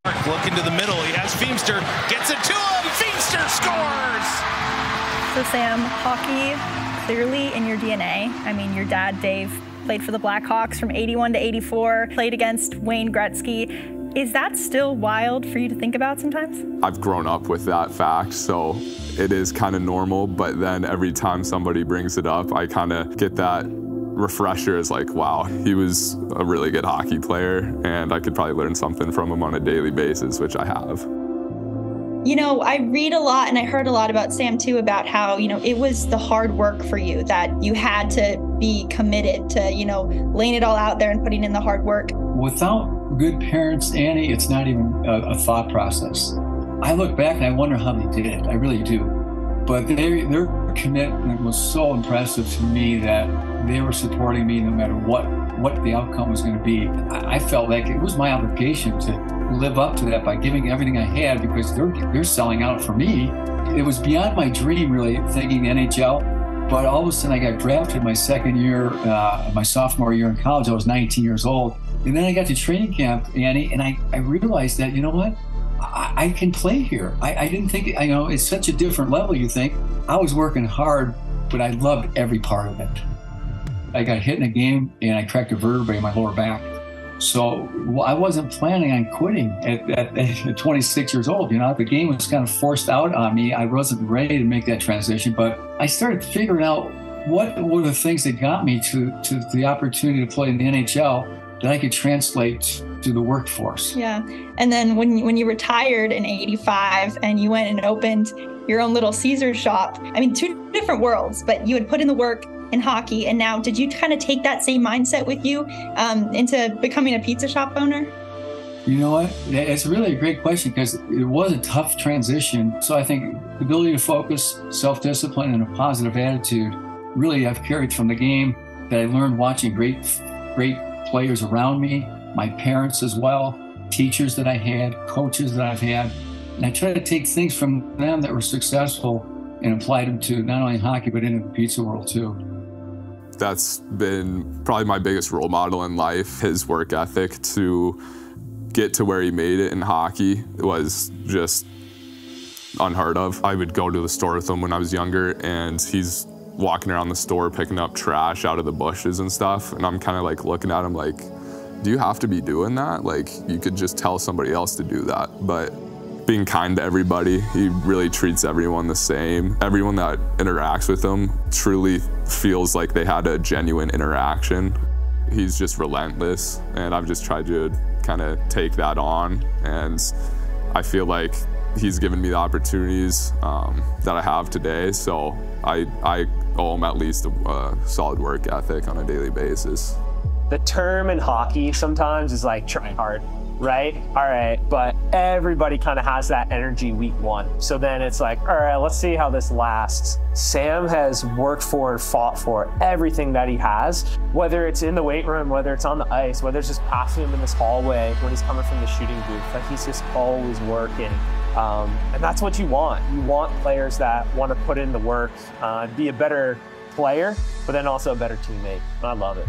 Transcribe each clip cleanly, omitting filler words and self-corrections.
Look into the middle. He has Feamster. Gets it to him. Feamster scores! So, Sam, hockey clearly in your DNA. I mean, your dad, Dave, played for the Blackhawks from 81 to 84, played against Wayne Gretzky. Is that still wild for you to think about sometimes? I've grown up with that fact, so it is kind of normal, but then every time somebody brings it up, I kind of get that refresher as like, wow, he was a really good hockey player, and I could probably learn something from him on a daily basis, which I have. You know, I read a lot and I heard a lot about Sam too, about how, you know, it was the hard work for you, that you had to be committed to, you know, laying it all out there and putting in the hard work. Without good parents, Annie, it's not even a thought process. I look back and I wonder how they did it. I really do. But their commitment was so impressive to me that they were supporting me no matter what the outcome was going to be. I felt like it was my obligation to live up to that by giving everything I had, because they're selling out for me. It was beyond my dream, really, thinking NHL. But all of a sudden, I got drafted my second year, my sophomore year in college. I was 19 years old. And then I got to training camp, Annie, and I realized that, you know what? I can play here. I didn't think, you know, it's such a different level, you think. I was working hard, but I loved every part of it. I got hit in a game and I cracked a vertebrae in my lower back. So I wasn't planning on quitting at 26 years old. You know, the game was kind of forced out on me. I wasn't ready to make that transition, but I started figuring out what were the things that got me to the opportunity to play in the NHL that I could translate to the workforce. Yeah. And then when you retired in 85 and you went and opened your own little Caesar shop, I mean, two different worlds, but you had put in the work in hockey. And now, did you kind of take that same mindset with you into becoming a pizza shop owner? You know what? It's really a great question, because it was a tough transition. So I think the ability to focus, self-discipline, and a positive attitude really I've carried from the game that I learned watching great players around me, my parents as well, teachers that I had, coaches that I've had. And I try to take things from them that were successful and apply them to not only hockey, but into the pizza world too. That's been probably my biggest role model in life. His work ethic to get to where he made it in hockey was just unheard of. I would go to the store with him when I was younger, and he's walking around the store picking up trash out of the bushes and stuff, and I'm kind of like looking at him like, do you have to be doing that? Like, you could just tell somebody else to do that. But being kind to everybody, he really treats everyone the same. Everyone that interacts with him truly feels like they had a genuine interaction. He's just relentless, and I've just tried to kind of take that on, and I feel like he's given me the opportunities that I have today, so I owe him at least a solid work ethic on a daily basis. The term in hockey sometimes is like, try hard, right? All right, but everybody kind of has that energy week one. So then it's like, all right, let's see how this lasts. Sam has worked for and fought for everything that he has, whether it's in the weight room, whether it's on the ice, whether it's just passing him in this hallway when he's coming from the shooting booth. Like, he's just always working. And that's what you want. You want players that want to put in the work, be a better player, but then also a better teammate. And I love it.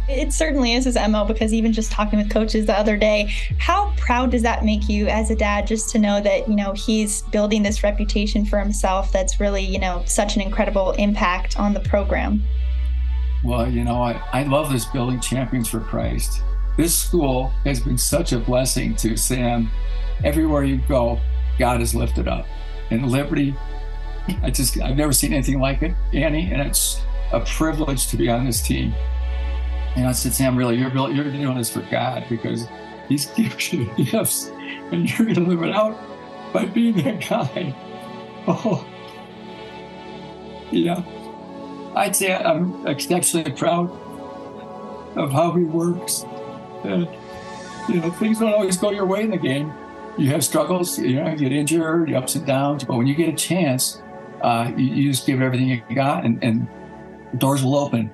It certainly is his MO, because even just talking with coaches the other day, how proud does that make you as a dad, just to know that, you know, he's building this reputation for himself that's really, you know, such an incredible impact on the program? Well, you know, I love this building champions for Christ. This school has been such a blessing to Sam. Everywhere you go, God is lifted up. And Liberty, I've never seen anything like it, Annie, and it's a privilege to be on this team. And I said, Sam, really, you're doing this for God, because He's given you gifts, and you're going to live it out by being that guy. Oh, yeah. I'd say I'm exceptionally proud of how he works. And, you know, things don't always go your way in the game. You have struggles, you know, you get injured, ups and downs, but when you get a chance, you just give everything you got, and doors will open.